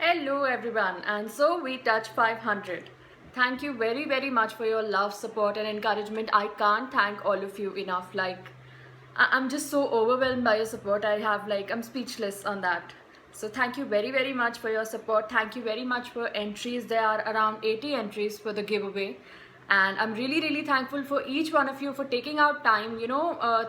Hello everyone, and so we touch 500. Thank you very much for your love, support and encouragement. I can't thank all of you enough. I'm just so overwhelmed by your support. I'm speechless on that. So thank you very much for your support. Thank you very much for entries. There are around 80 entries for the giveaway. And I'm really thankful for each one of you for taking out time,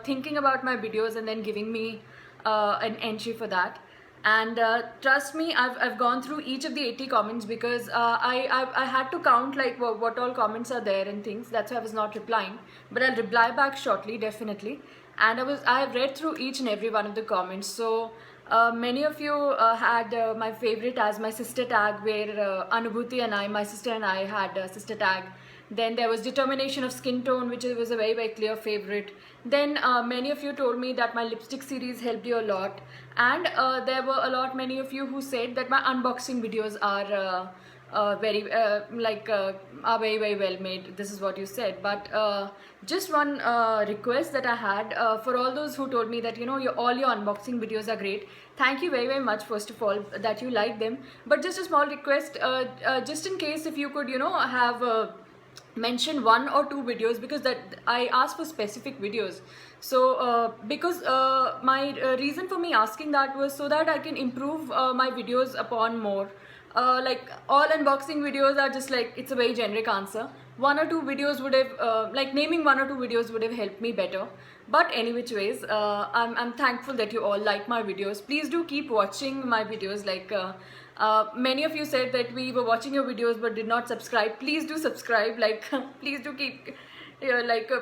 thinking about my videos and then giving me an entry for that. And trust me, I've gone through each of the 80 comments because I had to count like what all comments are there and things. That's why I was not replying, but I'll reply back shortly, definitely. And I have read through each and every one of the comments. So many of you had my favorite as my sister tag, where Anubhuti and my sister and I had a sister tag. Then there was determination of skin tone, which was a very clear favorite. Then many of you told me that my lipstick series helped you a lot, and there were many of you who said that my unboxing videos are very well made. This is what you said. But just one request that I had for all those who told me that all your unboxing videos are great. Thank you very much, first of all, that you like them. But just a small request, just in case, if you could have mention one or two videos, because that I asked for specific videos. So because my reason for me asking that was so that I can improve my videos upon more. Like all unboxing videos are just like, it's a very generic answer. One or two videos would have like naming one or two videos would have helped me better. But any which ways, I'm thankful that you all like my videos. Please do keep watching my videos. Many of you said that we were watching your videos but did not subscribe. Please do subscribe. Please do keep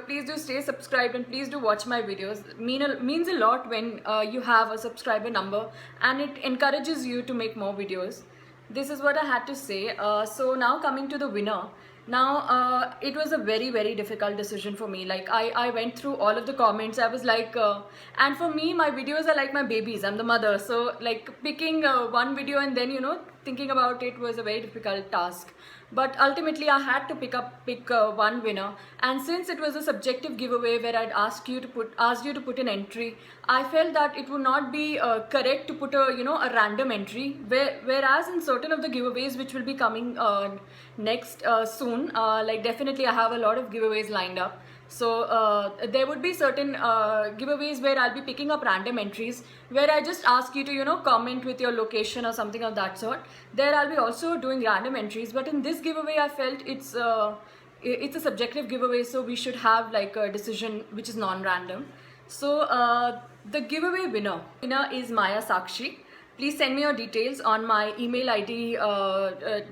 please do stay subscribed, and please do watch my videos. Means a lot when you have a subscriber number, and it encourages you to make more videos. This is what I had to say. So now coming to the winner. Now it was a very difficult decision for me. Like I went through all of the comments. I was like and for me, my videos are like my babies. I'm the mother, so like picking one video and then thinking about it was a very difficult task. But ultimately I had to pick one winner, and since it was a subjective giveaway where I'd asked you to put an entry, I felt that it would not be correct to put a random entry, whereas in certain of the giveaways which will be coming next soon, like definitely I have a lot of giveaways lined up. So there would be certain giveaways where I'll be picking up random entries, where I just ask you to comment with your location or something of that sort. There I'll be also doing random entries, but in this giveaway I felt it's a subjective giveaway, so we should have like a decision which is non-random. So the giveaway winner is Maya Sakshi. Please send me your details on my email ID,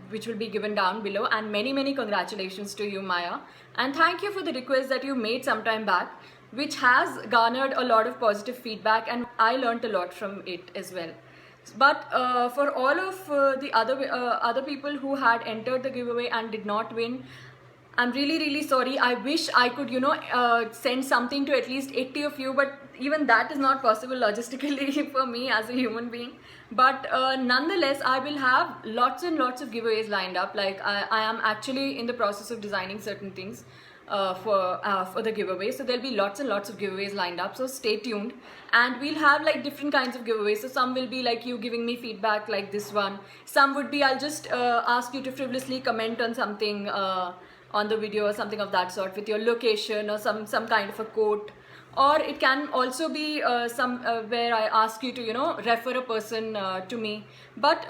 which will be given down below. And many congratulations to you, Maya. And thank you for the request that you made some time back, which has garnered a lot of positive feedback, and I learned a lot from it as well. But for all of the other people who had entered the giveaway and did not win, I'm really sorry. I wish I could send something to at least 80 of you, but even that is not possible logistically for me as a human being. But nonetheless, I will have lots and lots of giveaways lined up. Like I am actually in the process of designing certain things for the giveaway, so there'll be lots and lots of giveaways lined up, so stay tuned. And we'll have like different kinds of giveaways. So some will be like you giving me feedback, like this one. Some would be I'll just ask you to frivolously comment on something on the video or something of that sort with your location or some kind of a quote. Or it can also be where I ask you to refer a person to me. But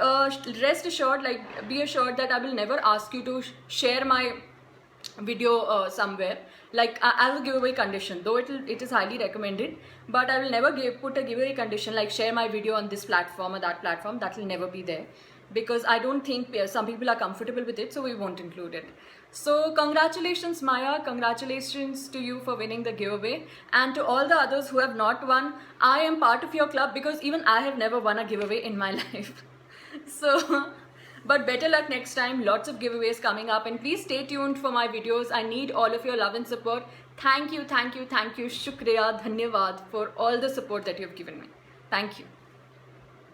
rest assured, like be assured that I will never ask you to share my video somewhere, like as a giveaway condition, though it is highly recommended. But I will never put a giveaway condition like share my video on this platform or that platform. That will never be there, because I don't think some people are comfortable with it, so we won't include it. So congratulations, Maya. Congratulations to you for winning the giveaway, and to all the others who have not won. I am part of your club, because even I have never won a giveaway in my life. So but better luck next time. Lots of giveaways coming up, and please stay tuned for my videos. I need all of your love and support. Thank you, shukriya, dhanyavad for all the support that you have given me. Thank you.